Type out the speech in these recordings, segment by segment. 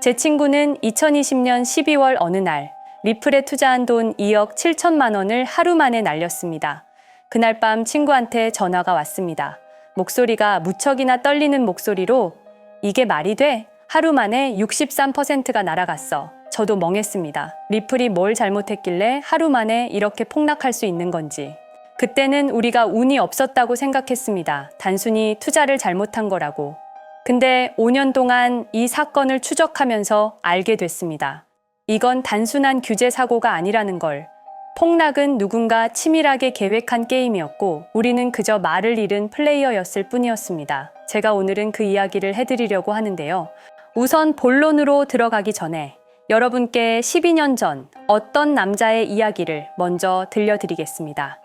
제 친구는 2020년 12월 어느 날 리플에 투자한 돈 2억 7천만 원을 하루 만에 날렸습니다. 그날 밤 친구한테 전화가 왔습니다. 목소리가 무척이나 떨리는 목소리로 "이게 말이 돼? 하루 만에 63%가 날아갔어." 저도 멍했습니다. 리플이 뭘 잘못했길래 하루 만에 이렇게 폭락할 수 있는 건지. 그때는 우리가 운이 없었다고 생각했습니다. 단순히 투자를 잘못한 거라고. 근데 5년 동안 이 사건을 추적하면서 알게 됐습니다. 이건 단순한 규제 사고가 아니라는 걸. 폭락은 누군가 치밀하게 계획한 게임이었고 우리는 그저 말을 잃은 플레이어였을 뿐이었습니다. 제가 오늘은 그 이야기를 해드리려고 하는데요. 우선 본론으로 들어가기 전에 여러분께 12년 전 어떤 남자의 이야기를 먼저 들려드리겠습니다.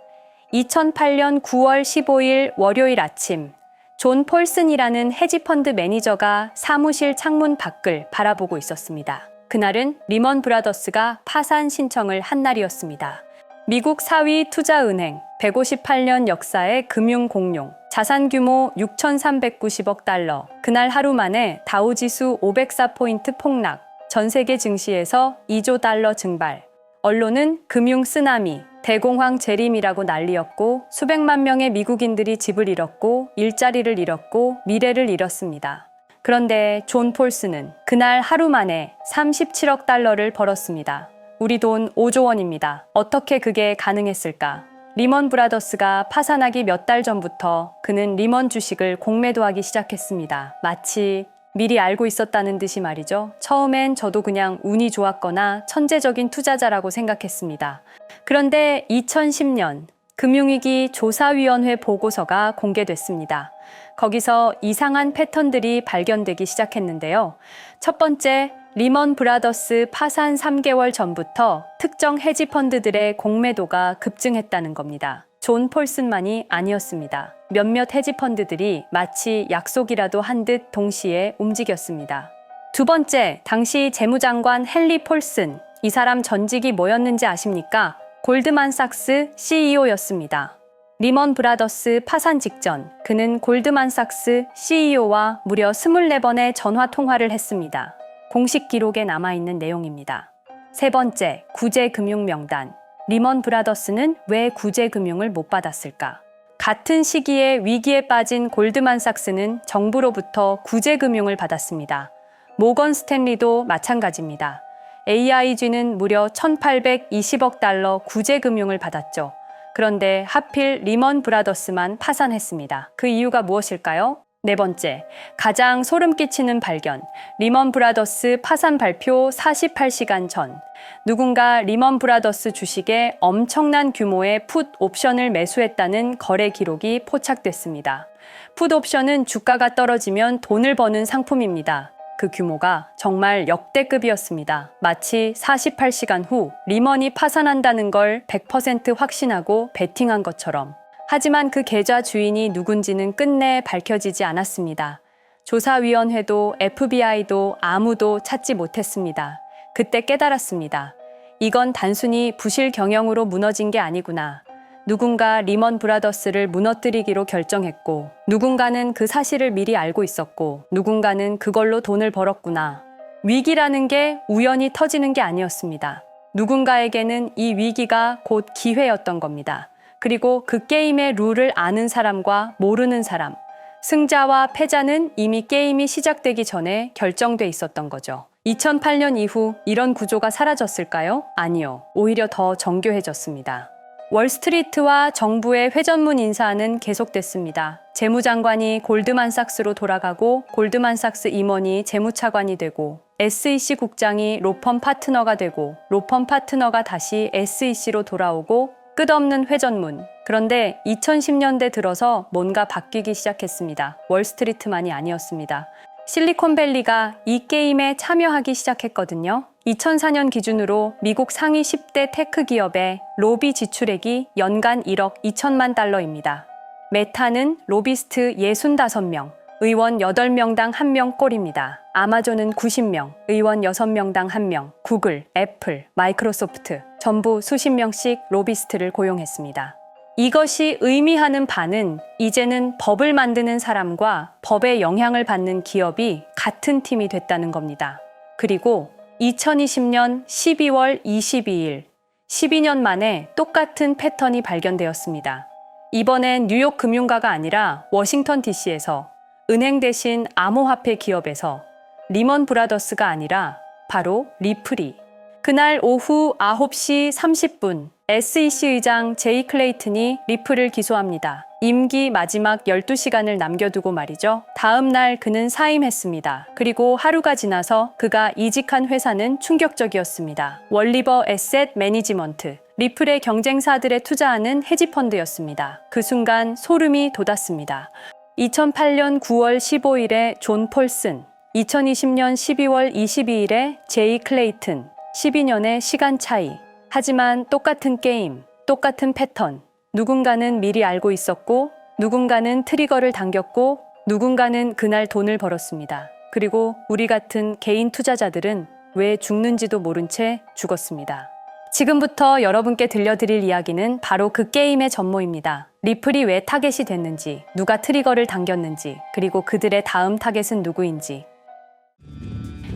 2008년 9월 15일 월요일 아침, 존 폴슨이라는 헤지펀드 매니저가 사무실 창문 밖을 바라보고 있었습니다. 그날은 리먼 브라더스가 파산 신청을 한 날이었습니다. 미국 4위 투자은행, 158년 역사의 금융 공룡, 자산 규모 6,390억 달러. 그날 하루 만에 다우지수 504포인트 폭락, 전 세계 증시에서 2조 달러 증발. 언론은 금융 쓰나미, 대공황 재림이라고 난리였고 수백만 명의 미국인들이 집을 잃었고 일자리를 잃었고 미래를 잃었습니다. 그런데 존 폴슨은 그날 하루 만에 37억 달러를 벌었습니다. 우리 돈 5조 원입니다. 어떻게 그게 가능했을까? 리먼 브라더스가 파산하기 몇 달 전부터 그는 리먼 주식을 공매도하기 시작했습니다. 마치 미리 알고 있었다는 듯이 말이죠. 처음엔 저도 그냥 운이 좋았거나 천재적인 투자자라고 생각했습니다. 그런데 2010년 금융위기 조사위원회 보고서가 공개됐습니다. 거기서 이상한 패턴들이 발견되기 시작했는데요. 첫 번째, 리먼 브라더스 파산 3개월 전부터 특정 헤지펀드들의 공매도가 급증했다는 겁니다. 존 폴슨만이 아니었습니다. 몇몇 헤지펀드들이 마치 약속이라도 한 듯 동시에 움직였습니다. 두 번째, 당시 재무장관 헨리 폴슨. 이 사람 전직이 뭐였는지 아십니까? 골드만삭스 CEO였습니다. 리먼 브라더스 파산 직전 그는 골드만삭스 CEO와 무려 24번의 전화 통화를 했습니다. 공식 기록에 남아있는 내용입니다. 세 번째, 구제금융명단. 리먼 브라더스는 왜 구제금융을 못 받았을까? 같은 시기에 위기에 빠진 골드만삭스는 정부로부터 구제금융을 받았습니다. 모건 스탠리도 마찬가지입니다. AIG는 무려 1,820억 달러 구제금융을 받았죠. 그런데 하필 리먼 브라더스만 파산했습니다. 그 이유가 무엇일까요? 네 번째, 가장 소름 끼치는 발견. 리먼 브라더스 파산 발표 48시간 전. 누군가 리먼 브라더스 주식에 엄청난 규모의 풋 옵션을 매수했다는 거래 기록이 포착됐습니다. 풋 옵션은 주가가 떨어지면 돈을 버는 상품입니다. 그 규모가 정말 역대급이었습니다. 마치 48시간 후 리먼이 파산한다는 걸 100% 확신하고 베팅한 것처럼. 하지만 그 계좌 주인이 누군지는 끝내 밝혀지지 않았습니다. 조사위원회도 FBI도 아무도 찾지 못했습니다. 그때 깨달았습니다. 이건 단순히 부실 경영으로 무너진 게 아니구나. 누군가 리먼 브라더스를 무너뜨리기로 결정했고, 누군가는 그 사실을 미리 알고 있었고, 누군가는 그걸로 돈을 벌었구나. 위기라는 게 우연히 터지는 게 아니었습니다. 누군가에게는 이 위기가 곧 기회였던 겁니다. 그리고 그 게임의 룰을 아는 사람과 모르는 사람, 승자와 패자는 이미 게임이 시작되기 전에 결정돼 있었던 거죠. 2008년 이후 이런 구조가 사라졌을까요? 아니요. 오히려 더 정교해졌습니다. 월스트리트와 정부의 회전문 인사는 계속됐습니다. 재무장관이 골드만삭스로 돌아가고 골드만삭스 임원이 재무차관이 되고 SEC 국장이 로펌 파트너가 되고 로펌 파트너가 다시 SEC로 돌아오고 끝없는 회전문. 그런데 2010년대 들어서 뭔가 바뀌기 시작했습니다. 월스트리트만이 아니었습니다. 실리콘밸리가 이 게임에 참여하기 시작했거든요. 2004년 기준으로 미국 상위 10대 테크 기업의 로비 지출액이 연간 1억 2천만 달러입니다. 메타는 로비스트 65명, 의원 8명당 1명 꼴입니다. 아마존은 90명, 의원 6명당 1명, 구글, 애플, 마이크로소프트 전부 수십 명씩 로비스트를 고용했습니다. 이것이 의미하는 바는 이제는 법을 만드는 사람과 법의 영향을 받는 기업이 같은 팀이 됐다는 겁니다. 그리고 2020년 12월 22일, 12년 만에 똑같은 패턴이 발견되었습니다. 이번엔 뉴욕 금융가가 아니라 워싱턴 DC에서 은행 대신 암호화폐 기업에서 리먼 브라더스가 아니라 바로 리플이 그날 오후 9시 30분 SEC 의장 제이 클레이튼이 리플을 기소합니다. 임기 마지막 12시간을 남겨두고 말이죠. 다음 날 그는 사임했습니다. 그리고 하루가 지나서 그가 이직한 회사는 충격적이었습니다. 월리버 에셋 매니지먼트, 리플의 경쟁사들에 투자하는 헤지펀드였습니다. 그 순간 소름이 돋았습니다. 2008년 9월 15일에 존 폴슨, 2020년 12월 22일에 제이 클레이튼, 12년의 시간 차이. 하지만 똑같은 게임, 똑같은 패턴. 누군가는 미리 알고 있었고, 누군가는 트리거를 당겼고, 누군가는 그날 돈을 벌었습니다. 그리고 우리 같은 개인 투자자들은 왜 죽는지도 모른 채 죽었습니다. 지금부터 여러분께 들려드릴 이야기는 바로 그 게임의 전모입니다. 리플이 왜 타겟이 됐는지, 누가 트리거를 당겼는지, 그리고 그들의 다음 타겟은 누구인지.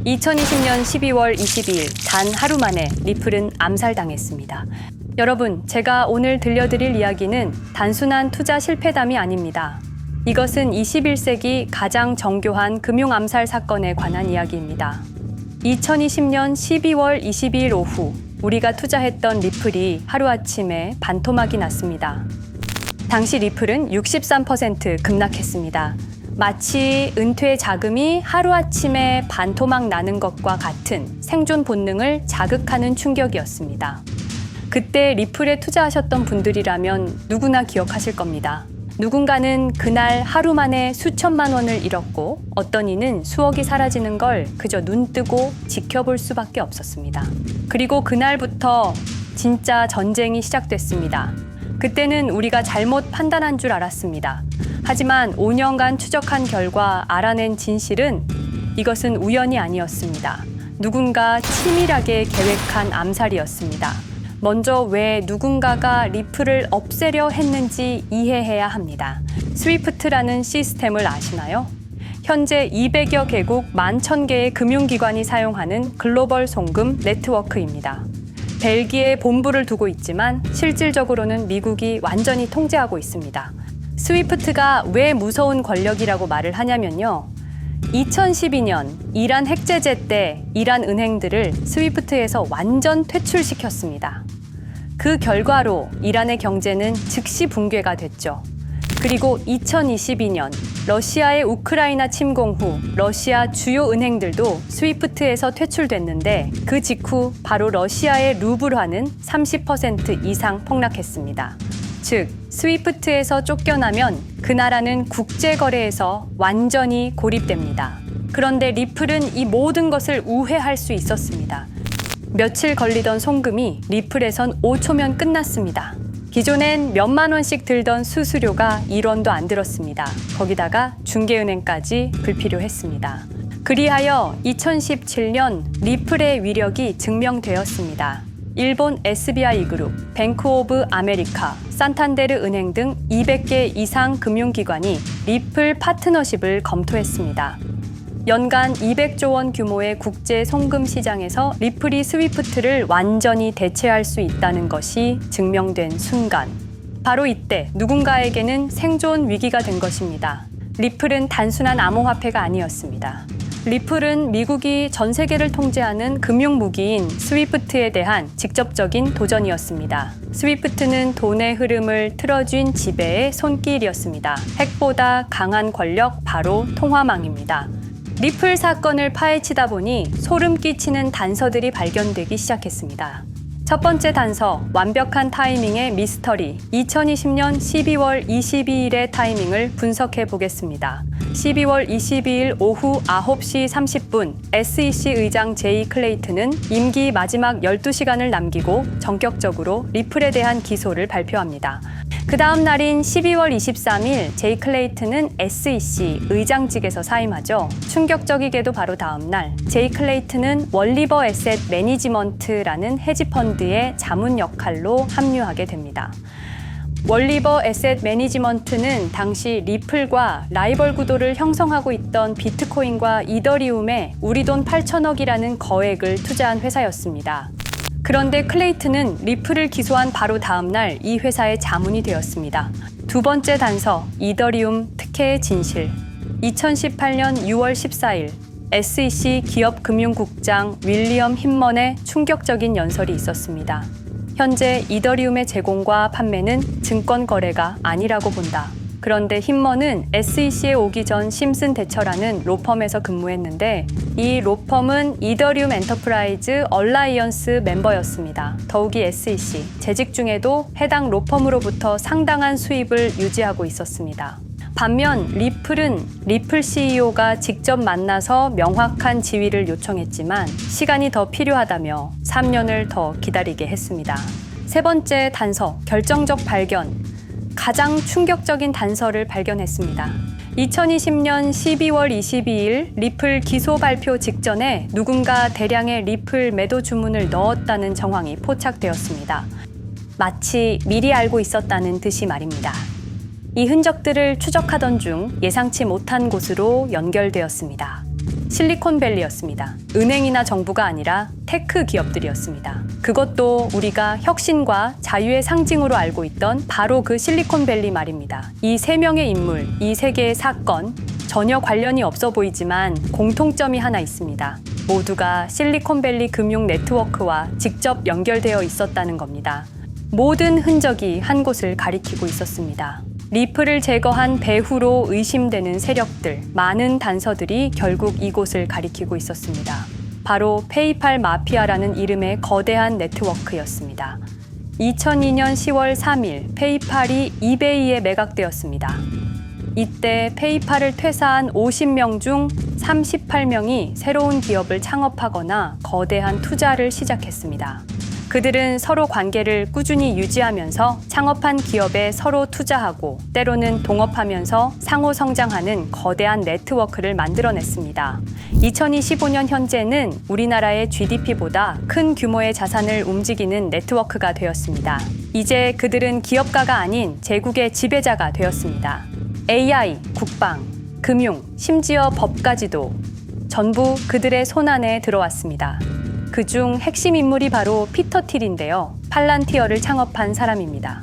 2020년 12월 22일 단 하루 만에 리플은 암살당했습니다. 여러분, 제가 오늘 들려드릴 이야기는 단순한 투자 실패담이 아닙니다. 이것은 21세기 가장 정교한 금융 암살 사건에 관한 이야기입니다. 2020년 12월 22일 오후 우리가 투자했던 리플이 하루아침에 반토막이 났습니다. 당시 리플은 63% 급락했습니다. 마치 은퇴 자금이 하루아침에 반토막 나는 것과 같은 생존 본능을 자극하는 충격이었습니다. 그때 리플에 투자하셨던 분들이라면 누구나 기억하실 겁니다. 누군가는 그날 하루 만에 수천만 원을 잃었고 어떤 이는 수억이 사라지는 걸 그저 눈 뜨고 지켜볼 수밖에 없었습니다. 그리고 그날부터 진짜 전쟁이 시작됐습니다. 그때는 우리가 잘못 판단한 줄 알았습니다. 하지만 5년간 추적한 결과 알아낸 진실은 이것은 우연이 아니었습니다. 누군가 치밀하게 계획한 암살이었습니다. 먼저 왜 누군가가 리플을 없애려 했는지 이해해야 합니다. 스위프트라는 시스템을 아시나요? 현재 200여 개국 11,000개의 금융기관이 사용하는 글로벌 송금 네트워크입니다. 벨기에에 본부를 두고 있지만 실질적으로는 미국이 완전히 통제하고 있습니다. 스위프트가 왜 무서운 권력이라고 말을 하냐면요. 2012년 이란 핵제재 때 이란 은행들을 스위프트에서 완전 퇴출시켰습니다. 그 결과로 이란의 경제는 즉시 붕괴가 됐죠. 그리고 2022년 러시아의 우크라이나 침공 후 러시아 주요 은행들도 스위프트에서 퇴출됐는데 그 직후 바로 러시아의 루블화는 30% 이상 폭락했습니다. 즉, 스위프트에서 쫓겨나면 그 나라는 국제거래에서 완전히 고립됩니다. 그런데 리플은 이 모든 것을 우회할 수 있었습니다. 며칠 걸리던 송금이 리플에선 5초면 끝났습니다. 기존엔 몇만 원씩 들던 수수료가 1원도 안 들었습니다. 거기다가 중개은행까지 불필요했습니다. 그리하여 2017년 리플의 위력이 증명되었습니다. 일본 SBI 그룹, 뱅크 오브 아메리카, 산탄데르 은행 등 200개 이상 금융기관이 리플 파트너십을 검토했습니다. 연간 200조 원 규모의 국제 송금 시장에서 리플이 스위프트를 완전히 대체할 수 있다는 것이 증명된 순간, 바로 이때 누군가에게는 생존 위기가 된 것입니다. 리플은 단순한 암호화폐가 아니었습니다. 리플은 미국이 전 세계를 통제하는 금융무기인 스위프트에 대한 직접적인 도전이었습니다. 스위프트는 돈의 흐름을 틀어쥔 지배의 손길이었습니다. 핵보다 강한 권력, 바로 통화망입니다. 리플 사건을 파헤치다 보니 소름 끼치는 단서들이 발견되기 시작했습니다. 첫 번째 단서, 완벽한 타이밍의 미스터리. 2020년 12월 22일의 타이밍을 분석해 보겠습니다. 12월 22일 오후 9시 30분 SEC 의장 제이 클레이튼은 임기 마지막 12시간을 남기고 전격적으로 리플에 대한 기소를 발표합니다. 그 다음 날인 12월 23일 제이 클레이튼은 SEC 의장직에서 사임하죠. 충격적이게도 바로 다음 날 제이 클레이튼은 월리버 에셋 매니지먼트라는 헤지펀드의 자문 역할로 합류하게 됩니다. 월리버 에셋 매니지먼트는 당시 리플과 라이벌 구도를 형성하고 있던 비트코인과 이더리움에 우리 돈 8천억이라는 거액을 투자한 회사였습니다. 그런데 클레이튼은 리플을 기소한 바로 다음 날 이 회사의 자문이 되었습니다. 두 번째 단서, 이더리움 특혜의 진실. 2018년 6월 14일 SEC 기업금융국장 윌리엄 힘먼의 충격적인 연설이 있었습니다. 현재 이더리움의 제공과 판매는 증권 거래가 아니라고 본다. 그런데 힘먼은 SEC에 오기 전 심슨 대처라는 로펌에서 근무했는데 이 로펌은 이더리움 엔터프라이즈 얼라이언스 멤버였습니다. 더욱이 SEC 재직 중에도 해당 로펌으로부터 상당한 수입을 유지하고 있었습니다. 반면 리플은 리플 CEO가 직접 만나서 명확한 지위를 요청했지만 시간이 더 필요하다며 3년을 더 기다리게 했습니다. 세 번째 단서, 결정적 발견. 가장 충격적인 단서를 발견했습니다. 2020년 12월 22일 리플 기소 발표 직전에 누군가 대량의 리플 매도 주문을 넣었다는 정황이 포착되었습니다. 마치 미리 알고 있었다는 듯이 말입니다. 이 흔적들을 추적하던 중 예상치 못한 곳으로 연결되었습니다. 실리콘밸리였습니다. 은행이나 정부가 아니라 테크 기업들이었습니다. 그것도 우리가 혁신과 자유의 상징으로 알고 있던 바로 그 실리콘밸리 말입니다. 이 세 명의 인물, 이 세 개의 사건, 전혀 관련이 없어 보이지만 공통점이 하나 있습니다. 모두가 실리콘밸리 금융 네트워크와 직접 연결되어 있었다는 겁니다. 모든 흔적이 한 곳을 가리키고 있었습니다. 리플을 제거한 배후로 의심되는 세력들, 많은 단서들이 결국 이곳을 가리키고 있었습니다. 바로 페이팔 마피아라는 이름의 거대한 네트워크였습니다. 2002년 10월 3일 페이팔이 이베이에 매각되었습니다. 이때 페이팔을 퇴사한 50명 중 38명이 새로운 기업을 창업하거나 거대한 투자를 시작했습니다. 그들은 서로 관계를 꾸준히 유지하면서 창업한 기업에 서로 투자하고 때로는 동업하면서 상호 성장하는 거대한 네트워크를 만들어냈습니다. 2025년 현재는 우리나라의 GDP보다 큰 규모의 자산을 움직이는 네트워크가 되었습니다. 이제 그들은 기업가가 아닌 제국의 지배자가 되었습니다. AI, 국방, 금융, 심지어 법까지도 전부 그들의 손안에 들어왔습니다. 그중 핵심 인물이 바로 피터 틸인데요. 팔란티어를 창업한 사람입니다.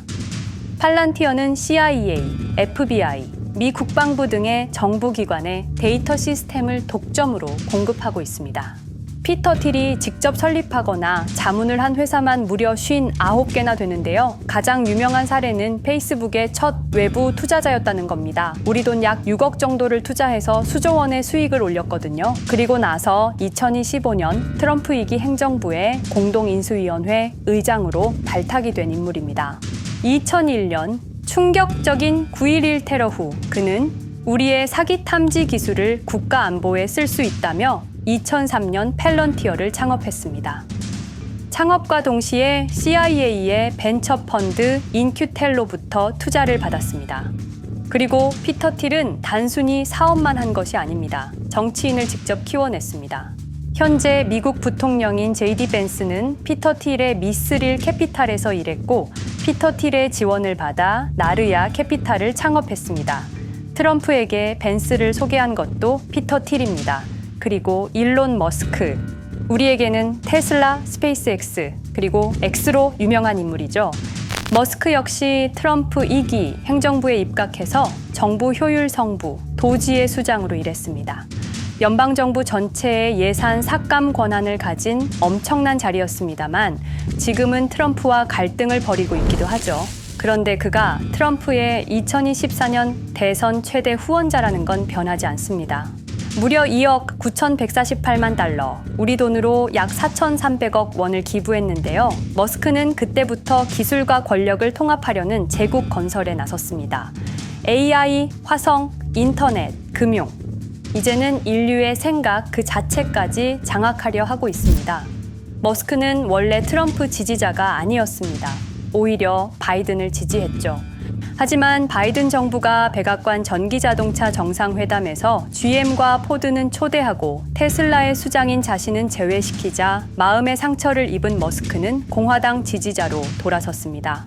팔란티어는 CIA, FBI, 미 국방부 등의 정부기관에 데이터 시스템을 독점으로 공급하고 있습니다. 피터 틸이 직접 설립하거나 자문을 한 회사만 무려 59개나 되는데요. 가장 유명한 사례는 페이스북의 첫 외부 투자자였다는 겁니다. 우리 돈 약 6억 정도를 투자해서 수조 원의 수익을 올렸거든요. 그리고 나서 2025년 트럼프 2기 행정부의 공동인수위원회 의장으로 발탁이 된 인물입니다. 2001년 충격적인 9.11 테러 후 그는 우리의 사기 탐지 기술을 국가 안보에 쓸 수 있다며 2003년 팰런티어를 창업했습니다. 창업과 동시에 CIA의 벤처 펀드 인큐텔로부터 투자를 받았습니다. 그리고 피터 틸은 단순히 사업만 한 것이 아닙니다. 정치인을 직접 키워냈습니다. 현재 미국 부통령인 JD 벤스는 피터 틸의 미스릴 캐피탈에서 일했고 피터 틸의 지원을 받아 나르야 캐피탈을 창업했습니다. 트럼프에게 벤스를 소개한 것도 피터 틸입니다. 그리고 일론 머스크, 우리에게는 테슬라, 스페이스X, 그리고 X로 유명한 인물이죠. 머스크 역시 트럼프 2기 행정부에 입각해서 정부 효율 성부, 도지의 수장으로 일했습니다. 연방정부 전체의 예산 삭감 권한을 가진 엄청난 자리였습니다만 지금은 트럼프와 갈등을 벌이고 있기도 하죠. 그런데 그가 트럼프의 2024년 대선 최대 후원자라는 건 변하지 않습니다. 무려 2억 9,148만 달러, 우리 돈으로 약 4,300억 원을 기부했는데요. 머스크는 그때부터 기술과 권력을 통합하려는 제국 건설에 나섰습니다. AI, 화성, 인터넷, 금융. 이제는 인류의 생각 그 자체까지 장악하려 하고 있습니다. 머스크는 원래 트럼프 지지자가 아니었습니다. 오히려 바이든을 지지했죠. 하지만 바이든 정부가 백악관 전기자동차 정상회담에서 GM과 포드는 초대하고 테슬라의 수장인 자신은 제외시키자 마음의 상처를 입은 머스크는 공화당 지지자로 돌아섰습니다.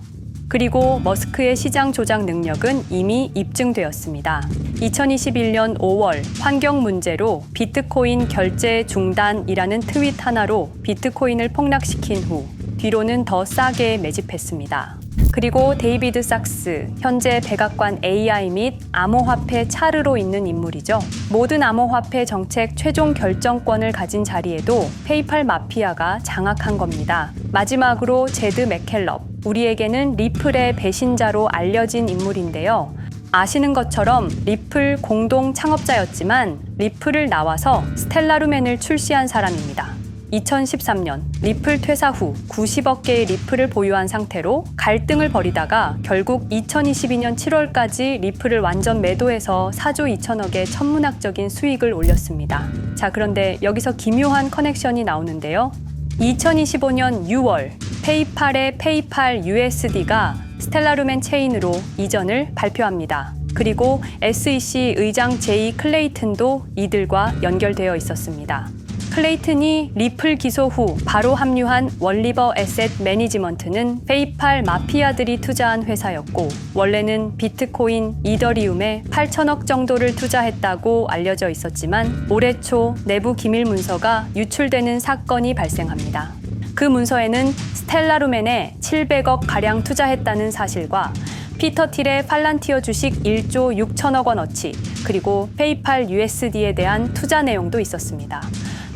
그리고 머스크의 시장 조작 능력은 이미 입증되었습니다. 2021년 5월 환경 문제로 비트코인 결제 중단이라는 트윗 하나로 비트코인을 폭락시킨 후 뒤로는 더 싸게 매집했습니다. 그리고 데이비드 sak스, 현재 백악관 AI 및 암호화폐 차르로 있는 인물이죠. 모든 암호화폐 정책 최종 결정권을 가진 자리에도 페이팔 마피아가 장악한 겁니다. 마지막으로 제드 맥켈럽, 우리에게는 리플의 배신자로 알려진 인물인데요. 아시는 것처럼 리플 공동 창업자였지만 리플을 나와서 스텔라루멘을 출시한 사람입니다. 2013년 리플 퇴사 후 90억 개의 리플을 보유한 상태로 갈등을 벌이다가 결국 2022년 7월까지 리플을 완전 매도해서 4조 2천억의 천문학적인 수익을 올렸습니다. 자, 그런데 여기서 기묘한 커넥션이 나오는데요. 2025년 6월 페이팔의 페이팔 USD가 스텔라루멘 체인으로 이전을 발표합니다. 그리고 SEC 의장 제이 클레이튼도 이들과 연결되어 있었습니다. 클레이튼이 리플 기소 후 바로 합류한 월리버 에셋 매니지먼트는 페이팔 마피아들이 투자한 회사였고 원래는 비트코인, 이더리움에 8천억 정도를 투자했다고 알려져 있었지만 올해 초 내부 기밀 문서가 유출되는 사건이 발생합니다. 그 문서에는 스텔라루멘에 700억 가량 투자했다는 사실과 피터 틸의 팔란티어 주식 1조 6천억 원어치, 그리고 페이팔 USD에 대한 투자 내용도 있었습니다.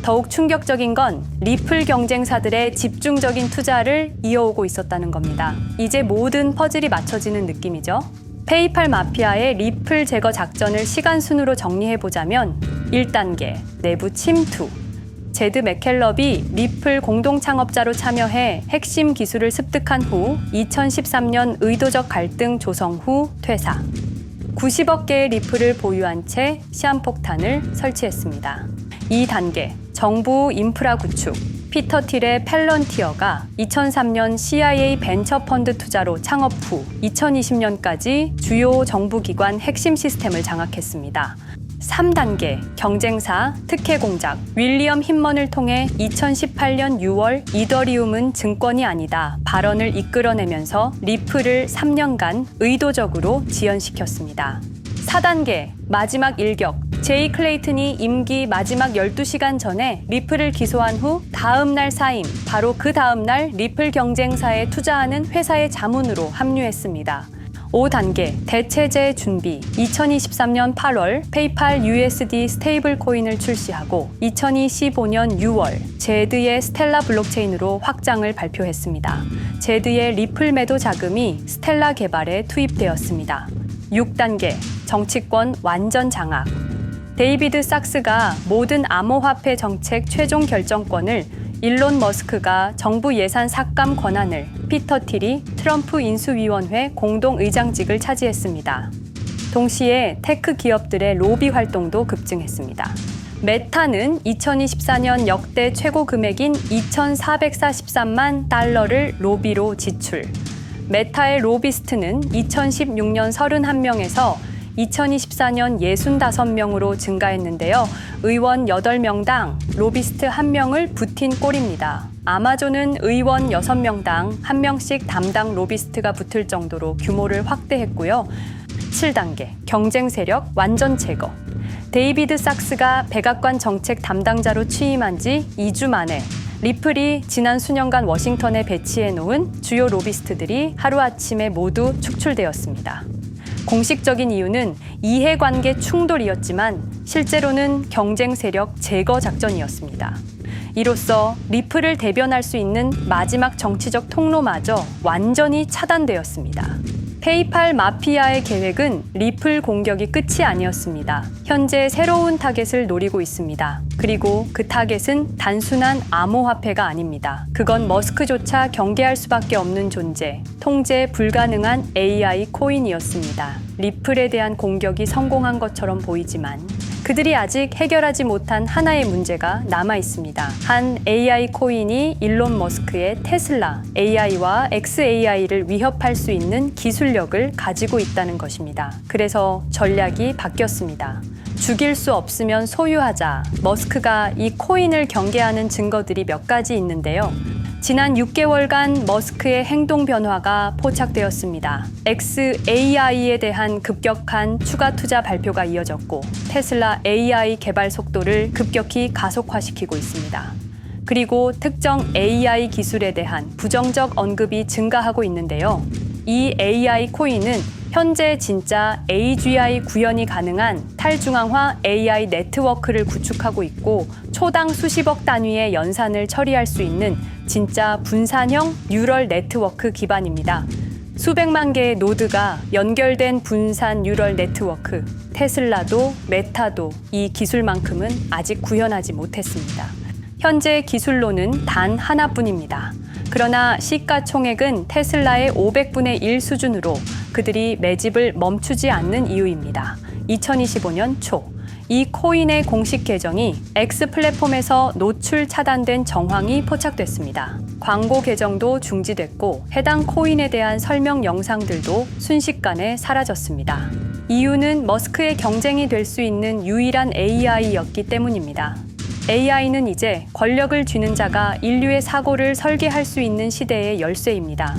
더욱 충격적인 건 리플 경쟁사들의 집중적인 투자를 이어오고 있었다는 겁니다. 이제 모든 퍼즐이 맞춰지는 느낌이죠. 페이팔 마피아의 리플 제거 작전을 시간 순으로 정리해보자면 1단계, 내부 침투. 제드 맥켈럽이 리플 공동 창업자로 참여해 핵심 기술을 습득한 후 2013년 의도적 갈등 조성 후 퇴사. 90억 개의 리플을 보유한 채 시한폭탄을 설치했습니다. 2단계, 정부 인프라 구축. 피터 틸의 팰런티어가 2003년 CIA 벤처 펀드 투자로 창업 후 2020년까지 주요 정부 기관 핵심 시스템을 장악했습니다. 3단계, 경쟁사 특혜 공작. 윌리엄 힌먼을 통해 2018년 6월 이더리움은 증권이 아니다 발언을 이끌어내면서 리플을 3년간 의도적으로 지연시켰습니다. 4단계, 마지막 일격. 제이 클레이튼이 임기 마지막 12시간 전에 리플을 기소한 후 다음 날 사임, 바로 그 다음 날 리플 경쟁사에 투자하는 회사의 자문으로 합류했습니다. 5단계, 대체제 준비. 2023년 8월 페이팔 USD 스테이블 코인을 출시하고 2025년 6월 제드의 스텔라 블록체인으로 확장을 발표했습니다. 제드의 리플 매도 자금이 스텔라 개발에 투입되었습니다. 6단계, 정치권 완전 장악. 데이비드 sak스가 모든 암호화폐 정책 최종 결정권을, 일론 머스크가 정부 예산 삭감 권한을, 피터 틸이 트럼프 인수위원회 공동의장직을 차지했습니다. 동시에 테크 기업들의 로비 활동도 급증했습니다. 메타는 2024년 역대 최고 금액인 2,443만 달러를 로비로 지출. 메타의 로비스트는 2016년 31명에서 2024년 65명으로 증가했는데요. 의원 8명당 로비스트 1명을 붙인 꼴입니다. 아마존은 의원 6명당 1명씩 담당 로비스트가 붙을 정도로 규모를 확대했고요. 7단계, 경쟁 세력 완전 제거. 데이비드 sak스가 백악관 정책 담당자로 취임한 지 2주 만에 리플이 지난 수년간 워싱턴에 배치해 놓은 주요 로비스트들이 하루아침에 모두 축출되었습니다. 공식적인 이유는 이해관계 충돌이었지만 실제로는 경쟁 세력 제거 작전이었습니다. 이로써 리플을 대변할 수 있는 마지막 정치적 통로마저 완전히 차단되었습니다. 페이팔 마피아의 계획은 리플 공격이 끝이 아니었습니다. 현재 새로운 타겟을 노리고 있습니다. 그리고 그 타겟은 단순한 암호화폐가 아닙니다. 그건 머스크조차 경계할 수밖에 없는 존재, 통제 불가능한 AI 코인이었습니다. 리플에 대한 공격이 성공한 것처럼 보이지만 그들이 아직 해결하지 못한 하나의 문제가 남아 있습니다. 한 AI 코인이 일론 머스크의 테슬라 AI와 xAI를 위협할 수 있는 기술력을 가지고 있다는 것입니다. 그래서 전략이 바뀌었습니다. 죽일 수 없으면 소유하자. 머스크가 이 코인을 경계하는 증거들이 몇 가지 있는데요. 지난 6개월간 머스크의 행동 변화가 포착되었습니다. xAI에 대한 급격한 추가 투자 발표가 이어졌고 테슬라 AI 개발 속도를 급격히 가속화시키고 있습니다. 그리고 특정 AI 기술에 대한 부정적 언급이 증가하고 있는데요. 이 AI 코인은 현재 진짜 AGI 구현이 가능한 탈중앙화 AI 네트워크를 구축하고 있고 초당 수십억 단위의 연산을 처리할 수 있는 진짜 분산형 뉴럴 네트워크 기반입니다. 수백만 개의 노드가 연결된 분산 뉴럴 네트워크, 테슬라도 메타도 이 기술만큼은 아직 구현하지 못했습니다. 현재 기술로는 단 하나뿐입니다. 그러나 시가총액은 테슬라의 500분의 1 수준으로 그들이 매집을 멈추지 않는 이유입니다. 2025년 초, 이 코인의 공식 계정이 X 플랫폼에서 노출 차단된 정황이 포착됐습니다. 광고 계정도 중지됐고 해당 코인에 대한 설명 영상들도 순식간에 사라졌습니다. 이유는 머스크의 경쟁이 될 수 있는 유일한 AI였기 때문입니다. AI는 이제 권력을 쥐는 자가 인류의 사고를 설계할 수 있는 시대의 열쇠입니다.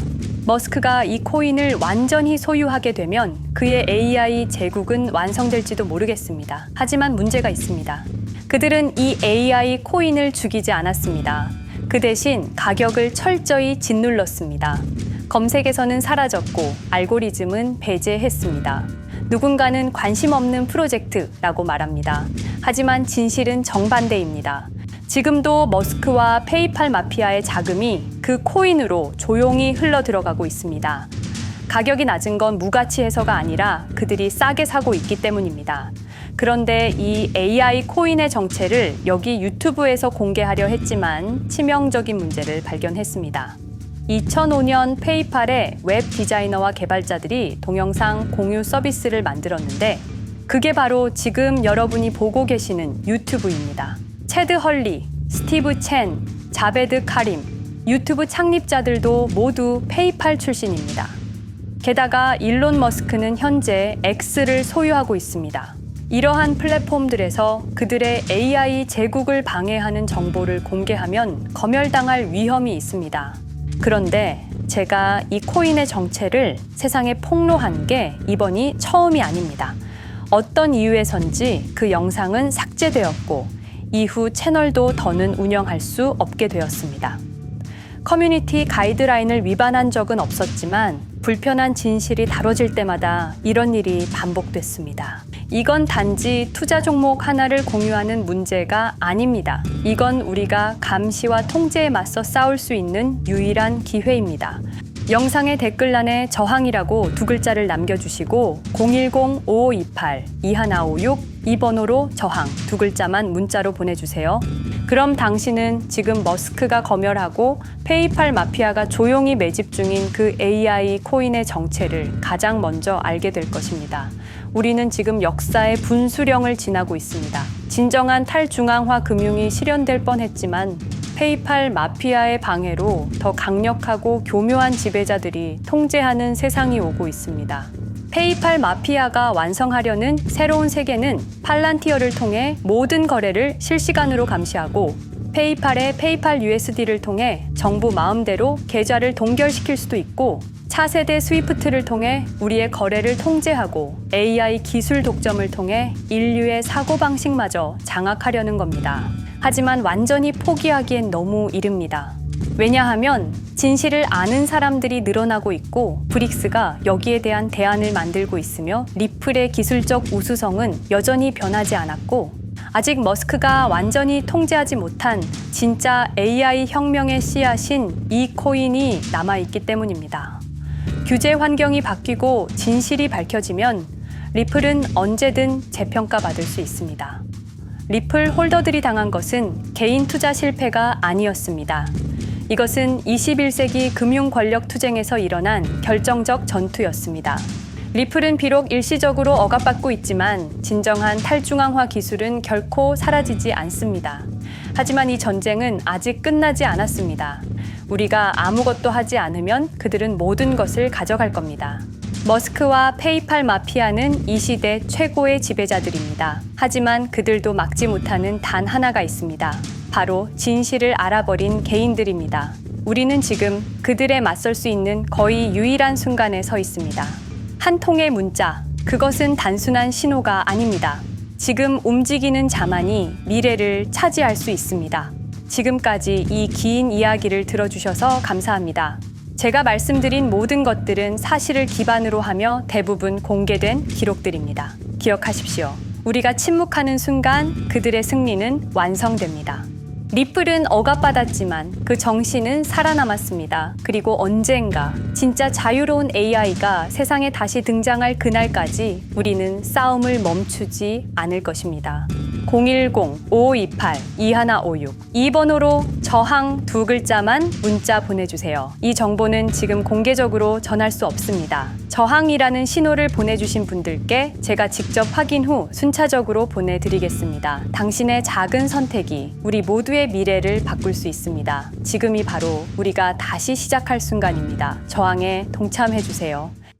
머스크가 이 코인을 완전히 소유하게 되면 그의 AI 제국은 완성될지도 모르겠습니다. 하지만 문제가 있습니다. 그들은 이 AI 코인을 죽이지 않았습니다. 그 대신 가격을 철저히 짓눌렀습니다. 검색에서는 사라졌고 알고리즘은 배제했습니다. 누군가는 관심 없는 프로젝트라고 말합니다. 하지만 진실은 정반대입니다. 지금도 머스크와 페이팔 마피아의 자금이 그 코인으로 조용히 흘러 들어가고 있습니다. 가격이 낮은 건 무가치해서가 아니라 그들이 싸게 사고 있기 때문입니다. 그런데 이 AI 코인의 정체를 여기 유튜브에서 공개하려 했지만 치명적인 문제를 발견했습니다. 2005년 페이팔의 웹 디자이너와 개발자들이 동영상 공유 서비스를 만들었는데 그게 바로 지금 여러분이 보고 계시는 유튜브입니다. 체드 헐리, 스티브 첸, 자베드 카림, 유튜브 창립자들도 모두 페이팔 출신입니다. 게다가 일론 머스크는 현재 X를 소유하고 있습니다. 이러한 플랫폼들에서 그들의 AI 제국을 방해하는 정보를 공개하면 검열당할 위험이 있습니다. 그런데 제가 이 코인의 정체를 세상에 폭로한 게 이번이 처음이 아닙니다. 어떤 이유에선지 그 영상은 삭제되었고 이후 채널도 더는 운영할 수 없게 되었습니다. 커뮤니티 가이드라인을 위반한 적은 없었지만 불편한 진실이 다뤄질 때마다 이런 일이 반복됐습니다. 이건 단지 투자 종목 하나를 공유하는 문제가 아닙니다. 이건 우리가 감시와 통제에 맞서 싸울 수 있는 유일한 기회입니다. 영상의 댓글란에 저항이라고 두 글자를 남겨주시고 010-5528-2156 이 번호로 저항 두 글자만 문자로 보내주세요. 그럼 당신은 지금 머스크가 검열하고 페이팔 마피아가 조용히 매집 중인 그 AI 코인의 정체를 가장 먼저 알게 될 것입니다. 우리는 지금 역사의 분수령을 지나고 있습니다. 진정한 탈중앙화 금융이 실현될 뻔했지만 페이팔 마피아의 방해로 더 강력하고 교묘한 지배자들이 통제하는 세상이 오고 있습니다. 페이팔 마피아가 완성하려는 새로운 세계는 팔란티어를 통해 모든 거래를 실시간으로 감시하고 페이팔의 페이팔 USD를 통해 정부 마음대로 계좌를 동결시킬 수도 있고 차세대 스위프트를 통해 우리의 거래를 통제하고 AI 기술 독점을 통해 인류의 사고방식마저 장악하려는 겁니다. 하지만 완전히 포기하기엔 너무 이릅니다. 왜냐하면 진실을 아는 사람들이 늘어나고 있고 브릭스가 여기에 대한 대안을 만들고 있으며 리플의 기술적 우수성은 여전히 변하지 않았고 아직 머스크가 완전히 통제하지 못한 진짜 AI 혁명의 씨앗인 이 코인이 남아있기 때문입니다. 규제 환경이 바뀌고 진실이 밝혀지면 리플은 언제든 재평가받을 수 있습니다. 리플 홀더들이 당한 것은 개인 투자 실패가 아니었습니다. 이것은 21세기 금융 권력 투쟁에서 일어난 결정적 전투였습니다. 리플은 비록 일시적으로 억압받고 있지만 진정한 탈중앙화 기술은 결코 사라지지 않습니다. 하지만 이 전쟁은 아직 끝나지 않았습니다. 우리가 아무것도 하지 않으면 그들은 모든 것을 가져갈 겁니다. 머스크와 페이팔 마피아는 이 시대 최고의 지배자들입니다. 하지만 그들도 막지 못하는 단 하나가 있습니다. 바로 진실을 알아버린 개인들입니다. 우리는 지금 그들에 맞설 수 있는 거의 유일한 순간에 서 있습니다. 한 통의 문자, 그것은 단순한 신호가 아닙니다. 지금 움직이는 자만이 미래를 차지할 수 있습니다. 지금까지 이 긴 이야기를 들어주셔서 감사합니다. 제가 말씀드린 모든 것들은 사실을 기반으로 하며 대부분 공개된 기록들입니다. 기억하십시오. 우리가 침묵하는 순간 그들의 승리는 완성됩니다. 리플은 억압받았지만 그 정신은 살아남았습니다. 그리고 언젠가 진짜 자유로운 AI가 세상에 다시 등장할 그날까지 우리는 싸움을 멈추지 않을 것입니다. 010-5528-2156 이 번호로 저항 2글자만 문자 보내주세요. 이 정보는 지금 공개적으로 전할 수 없습니다. 저항이라는 신호를 보내주신 분들께 제가 직접 확인 후 순차적으로 보내드리겠습니다. 당신의 작은 선택이 우리 모두의 미래를 바꿀 수 있습니다. 지금이 바로 우리가 다시 시작할 순간입니다. 저항에 동참해주세요.